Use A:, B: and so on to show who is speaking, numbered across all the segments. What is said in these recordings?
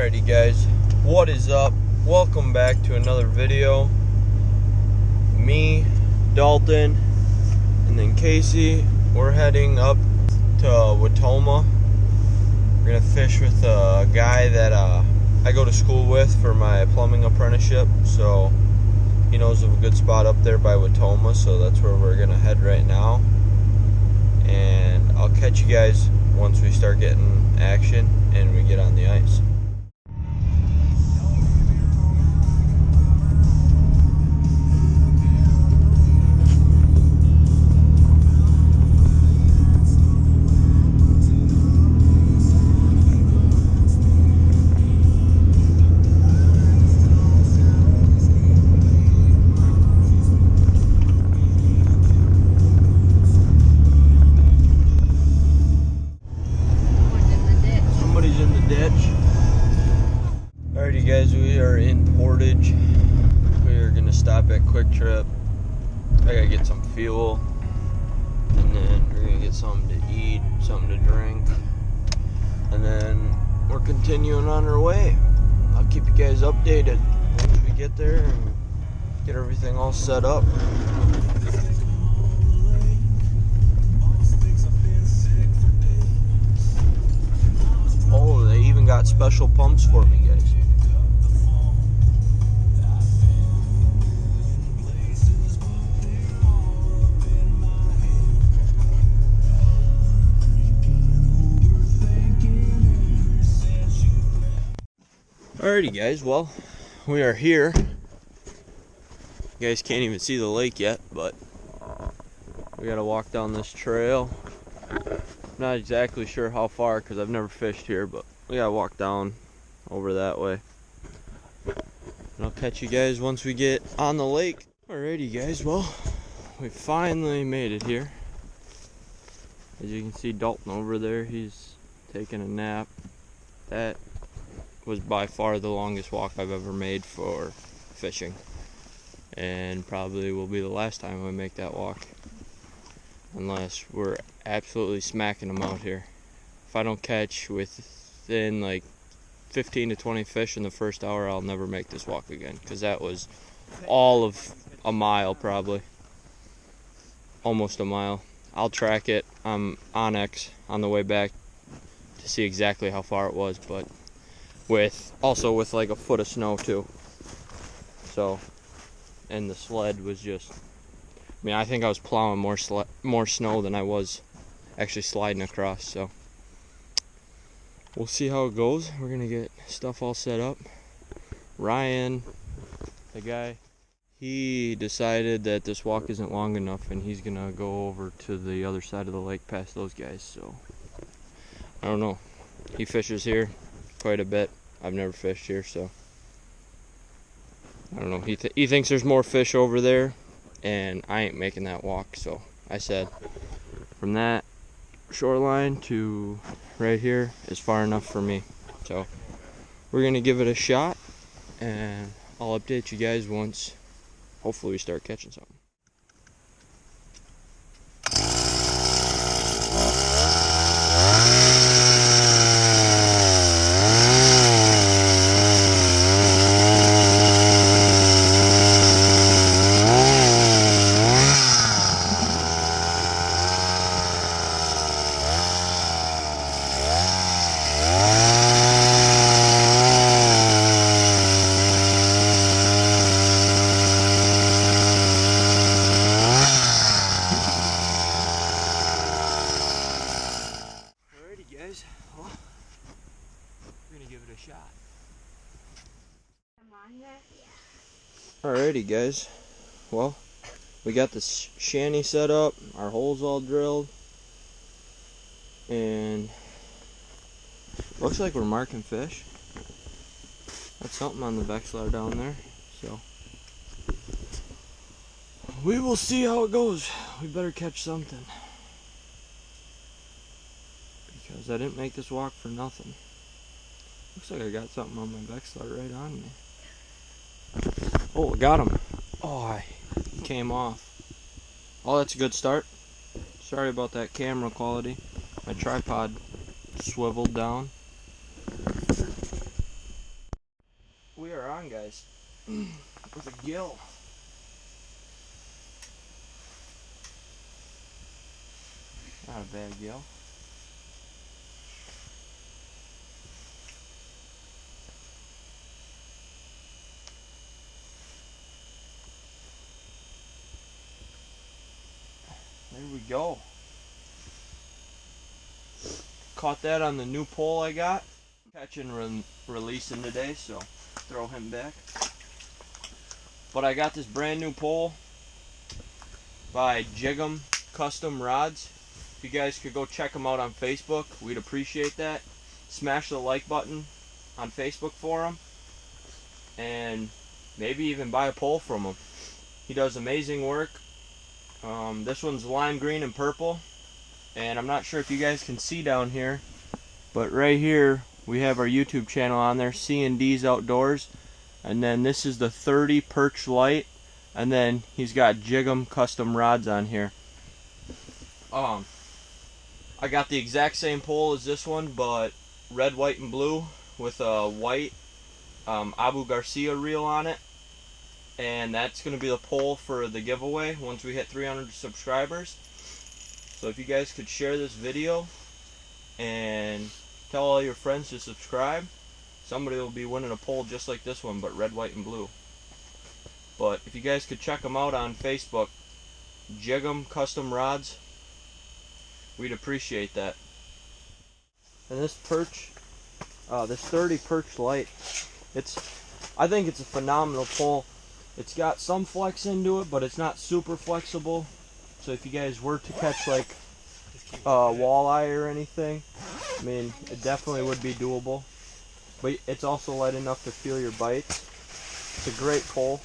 A: Alrighty guys, what is up? Welcome back to another video. Me, Dalton, and then Casey, we're heading up to Watoma. We're gonna fish with a guy that I go to school with for my plumbing apprenticeship, so he knows of a good spot up there by Watoma, so that's where we're gonna head right now. And I'll catch you guys once we start getting action and we get on the ice. Alrighty guys, we are in Portage. We are gonna stop at Quick Trip. I gotta get some fuel, and then we're gonna get something to eat, something to drink, and then we're continuing on our way. I'll keep you guys updated once we get there and get everything all set up. Oh, they even got special pumps for me, guys. Alrighty guys, well, we are here. You guys can't even see the lake yet, but we gotta walk down this trail. Not exactly sure how far because I've never fished here, but we gotta walk down over that way. And I'll catch you guys once we get on the lake. Alrighty guys, well, we finally made it here. As you can see Dalton over there, he's taking a nap. That was by far the longest walk I've ever made for fishing, and probably will be the last time I make that walk, unless we're absolutely smacking them out here. If I don't catch within like 15 to 20 fish in the first hour, I'll never make this walk again, because that was all of a mile, probably almost a mile. I'll track it on X on the way back to see exactly how far it was, but also with like a foot of snow too. So, and the sled was just, I mean, I think I was plowing more snow than I was actually sliding across. So we'll see how it goes. We're gonna get stuff all set up. Ryan, the guy, he decided that this walk isn't long enough and he's gonna go over to the other side of the lake past those guys. So I don't know, he fishes here quite a bit. I've never fished here, so I don't know. He thinks there's more fish over there, and I ain't making that walk. So I said, from that shoreline to right here is far enough for me. So we're gonna give it a shot, and I'll update you guys once hopefully we start catching something. Guys, well, we're gonna give it a shot. Alrighty guys, well, we got this shanty set up, our holes all drilled, and looks like we're marking fish. That's something on the Bexlar down there, so we will see how it goes. We better catch something, because I didn't make this walk for nothing. Looks like I got something on my Bexlar right on me. Oh, I got him. Oh, he came off. Oh, that's a good start. Sorry about that camera quality. My tripod swiveled down. guys, with a gill. Not a bad gill. There we go. Caught that on the new pole I got. Catching and releasing today, so throw him back. But I got this brand new pole by Jig'em Custom Rods. If you guys could go check them out on Facebook, we'd appreciate that. Smash the like button on Facebook for him, and maybe even buy a pole from him. He does amazing work. This one's lime green and purple, and I'm not sure if you guys can see down here, but right here we have our YouTube channel on there, C&D's Outdoors, and then this is the 30 perch light, and then he's got Jig'em Custom Rods on here. I got the exact same pole as this one, but red, white, and blue with a white Abu Garcia reel on it. And that's going to be the pole for the giveaway once we hit 300 subscribers. So if you guys could share this video and tell all your friends to subscribe, somebody will be winning a pole just like this one, but red, white, and blue. But if you guys could check them out on Facebook, Jig'em Custom Rods, we'd appreciate that. And this perch, this 30 perch light, I think it's a phenomenal pole. It's got some flex into it, but it's not super flexible. So if you guys were to catch like walleye or anything, I mean, it definitely would be doable. But it's also light enough to feel your bites. It's a great pole.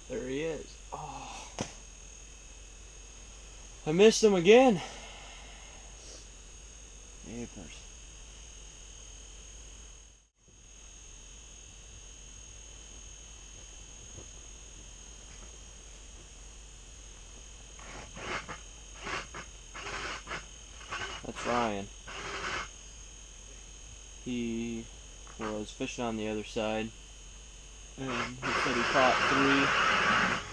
A: There he is. Oh, I missed him again. Vapors. That's Ryan. He was fishing on the other side, and he said he caught 3,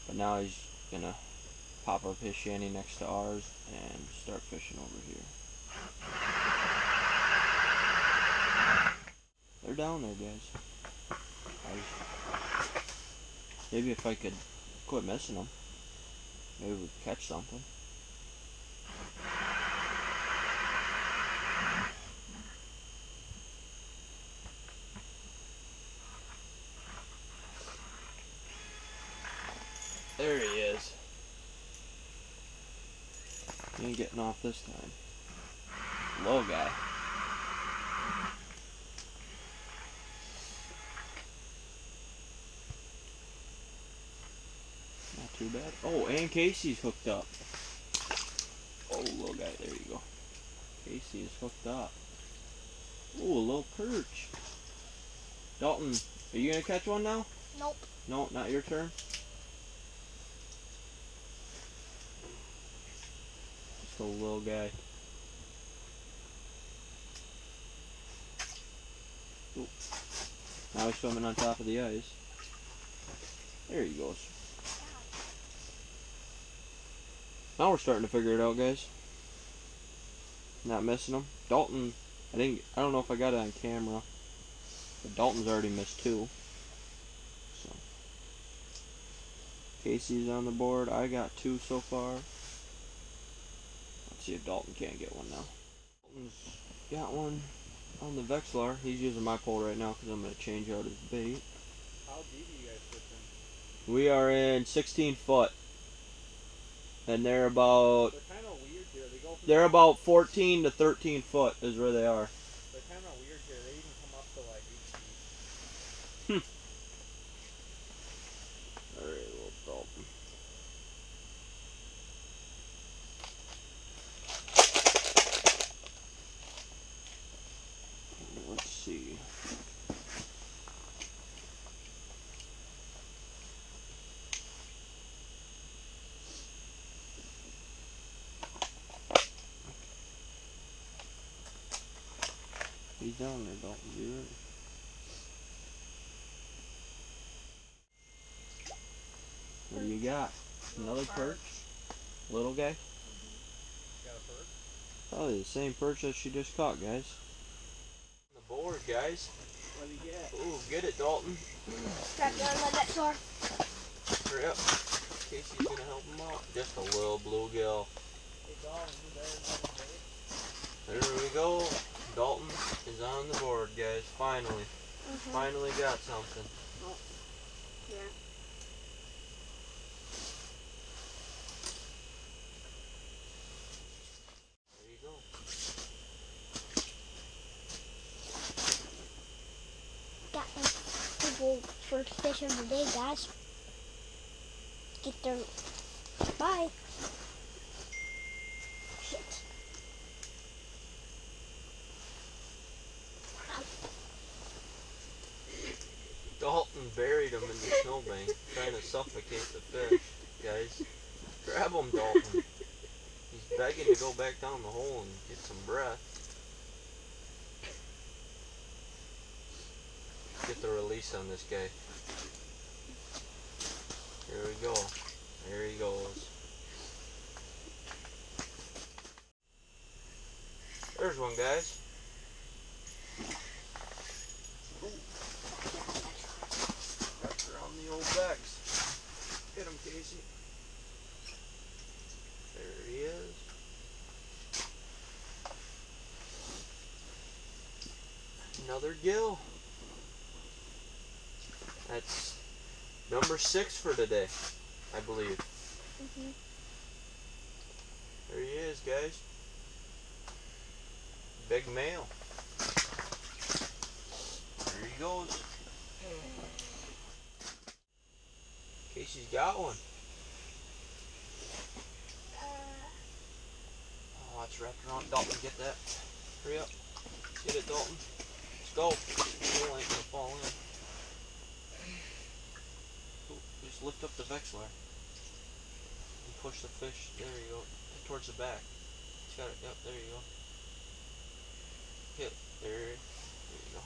A: but now he's gonna pop up his shanty next to ours and start fishing over here. They're down there, guys. Maybe if I could quit missing them, maybe we'd catch something. There he is. He ain't getting off this time. Low guy. Not too bad. Oh, and Casey's hooked up. Oh, little guy. There you go. Casey is hooked up. Oh, a little perch. Dalton, are you gonna catch one now?
B: Nope.
A: No, not your turn. Just a little guy. Ooh. Now he's swimming on top of the ice. There he goes. Now we're starting to figure it out, guys. Not missing him. Dalton, I don't know if I got it on camera, but Dalton's already missed 2. So Casey's on the board. I got 2 so far. Let's see if Dalton can't get one now. Dalton's got one on the Vexlar. He's using my pole right now because I'm going to change out his bait.
B: How deep are you guys fishing?
A: We are in 16 foot. And they're about...
B: They're kind of weird here.
A: They're about 14 to 13 foot is where they are.
B: They're kind of weird here. They even come up to like 8 feet.
A: Alright, little Dalton. Let's see. He's down there, Dalton. You ready? What do you got? Another perch? Little guy?
B: Got a perch?
A: Probably the same perch that she just caught, guys. The board, guys.
B: What do you get?
A: Ooh, get it, Dalton.
C: Strap down my neck door.
A: Hurry up. Casey's gonna help him out. Just a little bluegill.
B: Hey, Dalton, you better know the bait.
A: There we go. Dalton is on the board, guys. Finally. Finally got something.
C: Yeah.
A: There you go.
C: Got my people first fish of the day, guys. Get their bye. Shit.
A: Dalton buried him in the snowbank, trying to suffocate the fish. Guys, grab him, Dalton. He's begging to go back down the hole and get some breath. Get the release on this guy. Here we go. There he goes. There's one, guys. Wrapped around the old backs. Get him, Casey. There he is. Another gill. That's number 6 for today, I believe. There he is, guys. Big male. There he goes. Casey's got one. Oh, it's wrapped around. Dalton, get that. Hurry up. Get it, Dalton. Let's go. The hole ain't gonna fall in. Ooh, just lift up the Vexlar. And push the fish. There you go. Towards the back. It's got it. Yep, there you go. Hit. There you go.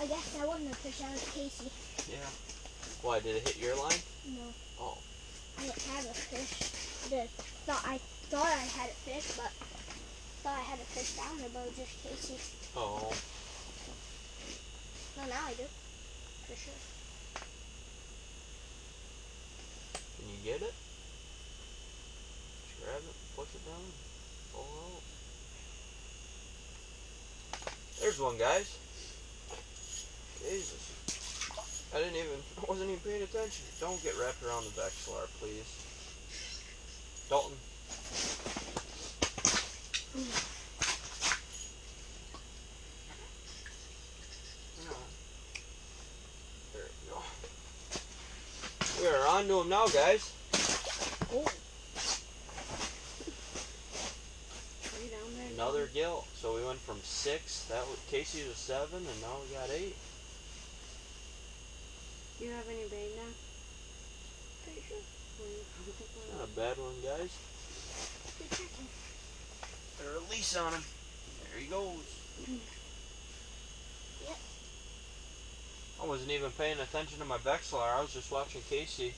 C: I guess that wasn't a fish, that was Casey.
A: Yeah. Why, did it hit your line?
C: No.
A: Oh.
C: I didn't have a fish. I thought I had a fish, but thought I had a fish down there, but it was just Casey.
A: Oh.
C: No, now I do. For sure.
A: Can you get it? Just grab it, push it down, pull out. There's one, guys. Jesus. I wasn't even paying attention. Don't get wrapped around the Vexlar, please. Dalton. There we go. We are on to him now, guys.
C: Oh. Are you down there?
A: Another gill. So we went from 6. That was Casey was 7, and now we got 8.
C: Do you have any bait now? Pretty sure.
A: Not a bad one, guys. Put a release on him. There he goes.
C: Yep.
A: I wasn't even paying attention to my Vexlar. I was just watching Casey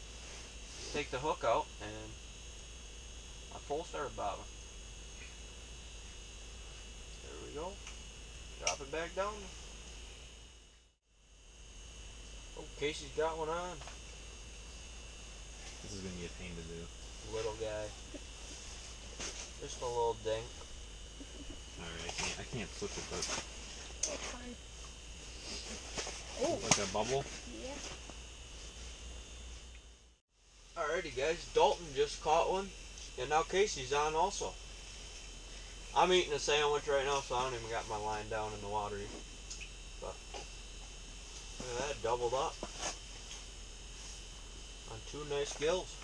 A: take the hook out, and my pole started bobbing. There we go. Drop it back down. Oh, Casey's got one on.
D: This is going to be a pain to do.
A: Little guy. Just a little dink.
D: Alright, I can't flip it, but
C: It's fine. Oh.
D: like a bubble.
C: Yeah.
A: Alrighty, guys. Dalton just caught one, and now Casey's on also. I'm eating a sandwich right now, so I don't even got my line down in the water. But look at that, doubled up on 2 nice gills.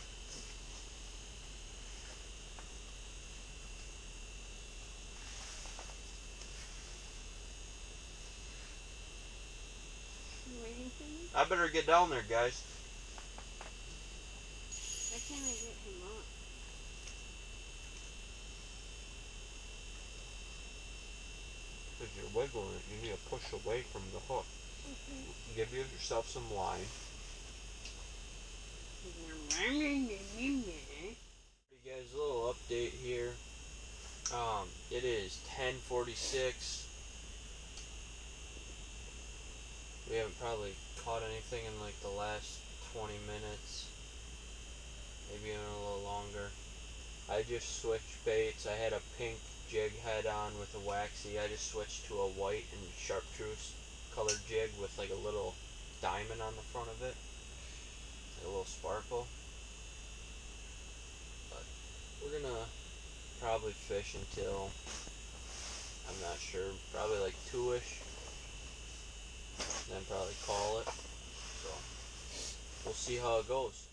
C: You waiting for me?
A: I better get down there, guys.
C: Why can't I get him up?
A: Because you're wiggle in it. You need to push away from the hook. Give yourself some line. You guys, a little update here. It is 10:46. We haven't probably caught anything in like the last 20 minutes. Maybe even a little longer. I just switched baits. I had a pink jig head on with a waxy. I just switched to a white and chartreuse colored jig with like a little diamond on the front of it. Like a little sparkle. But we're gonna probably fish until, I'm not sure, probably like 2-ish. Then probably call it. So we'll see how it goes.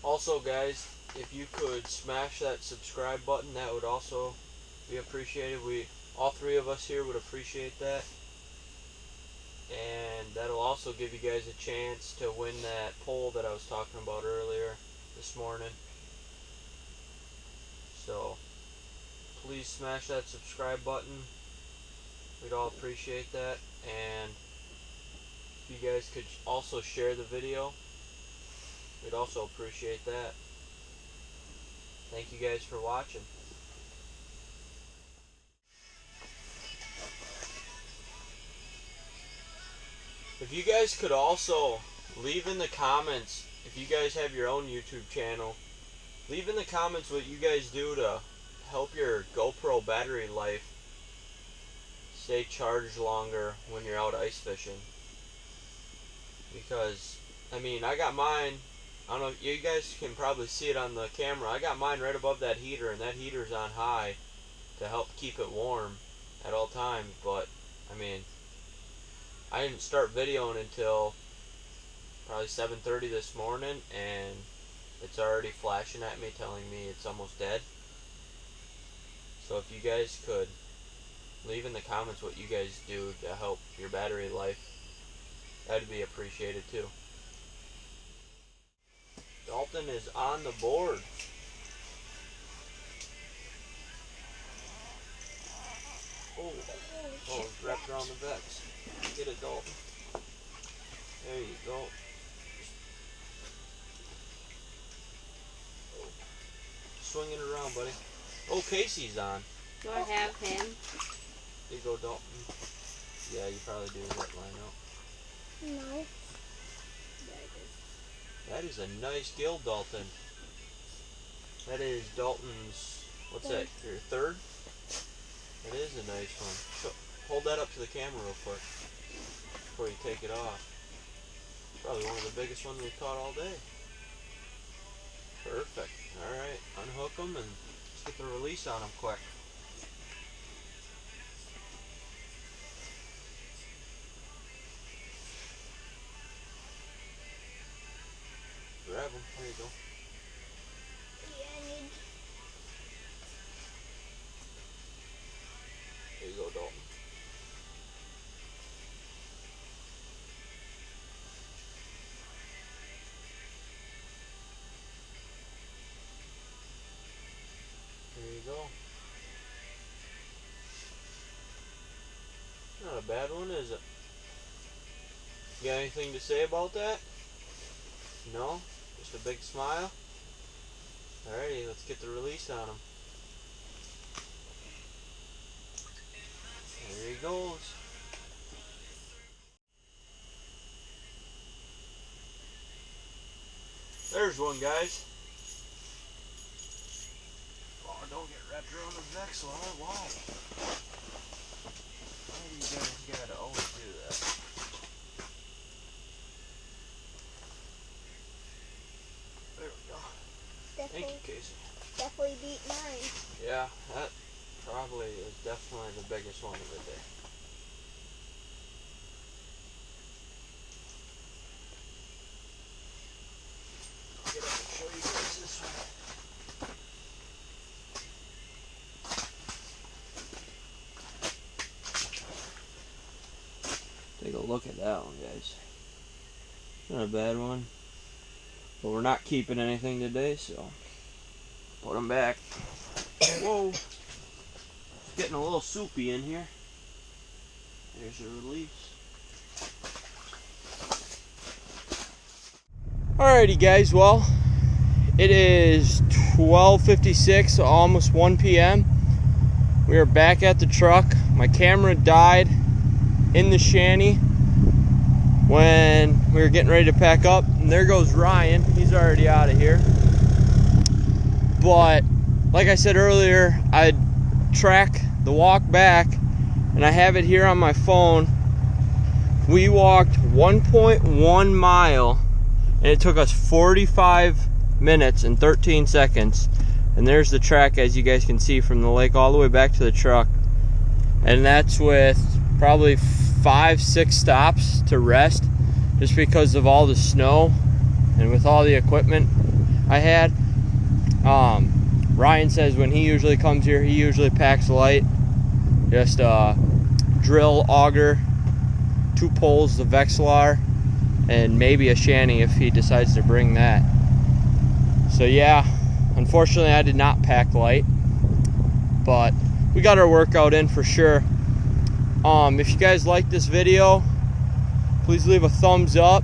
A: Also guys, if you could smash that subscribe button, that would also be appreciated. All three of us here would appreciate that. And that'll also give you guys a chance to win that poll that I was talking about earlier this morning. So please smash that subscribe button. We'd all appreciate that. And if you guys could also share the video, we'd also appreciate that. Thank you guys for watching. If you guys could also leave in the comments, if you guys have your own YouTube channel, leave in the comments what you guys do to help your GoPro battery life stay charged longer when you're out ice fishing. Because, I mean, I got mine, I don't know, you guys can probably see it on the camera. I got mine right above that heater, and that heater's on high to help keep it warm at all times. But, I mean, I didn't start videoing until probably 7:30 this morning, and it's already flashing at me telling me it's almost dead. So if you guys could leave in the comments what you guys do to help your battery life, that'd be appreciated too. Dalton is on the board. Oh, it's wrapped around the Vex. Get it, Dalton. There you go. Swing it around, buddy. Oh, Casey's on.
E: Do I have him?
A: There you go, Dalton. Yeah, you probably do that line out.
C: No.
A: That is a nice gill, Dalton. That is Dalton's, what's that, your third? That is a nice one. So, hold that up to the camera real quick before you take it off. Probably one of the biggest ones we've caught all day. Perfect. Alright, unhook them and let's get the release on them quick. Grab them. There you go.
C: Yeah,
A: There you go, Dalton. There you go. Not a bad one, is it? You got anything to say about that? No? Just a big smile? Alrighty, let's get the release on him. There he goes. There's one, guys. Oh, don't get wrapped around the Vex line. Why? Why do you guys gotta always do that? There we go. Thank you, Casey.
C: Definitely beat mine.
A: Yeah, that probably is definitely the biggest one of the day. I'll get up and show you guys this one. Take a look at that one, guys. Not a bad one. But we're not keeping anything today, so put them back. Whoa. getting a little soupy in here. There's a release. Alrighty guys, well, it is 12:56, almost 1 p.m. We are back at the truck. My camera died in the shanty when we were getting ready to pack up. And there goes Ryan. He's already out of here. But like I said earlier, I track the walk back and I have it here on my phone. We walked 1.1 mile and it took us 45 minutes and 13 seconds. And there's the track, as you guys can see, from the lake all the way back to the truck. And that's with probably 5-6 stops to rest, just because of all the snow and with all the equipment I had. Ryan says when he usually comes here, he usually packs light. Just drill, auger, 2 poles, the Vexilar, and maybe a shanty if he decides to bring that. So yeah, unfortunately I did not pack light, but we got our workout in for sure. If you guys like this video, please leave a thumbs up,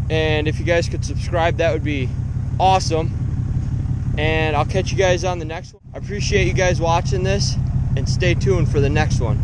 A: and if you guys could subscribe, that would be awesome. And I'll catch you guys on the next one. I appreciate you guys watching this, and stay tuned for the next one.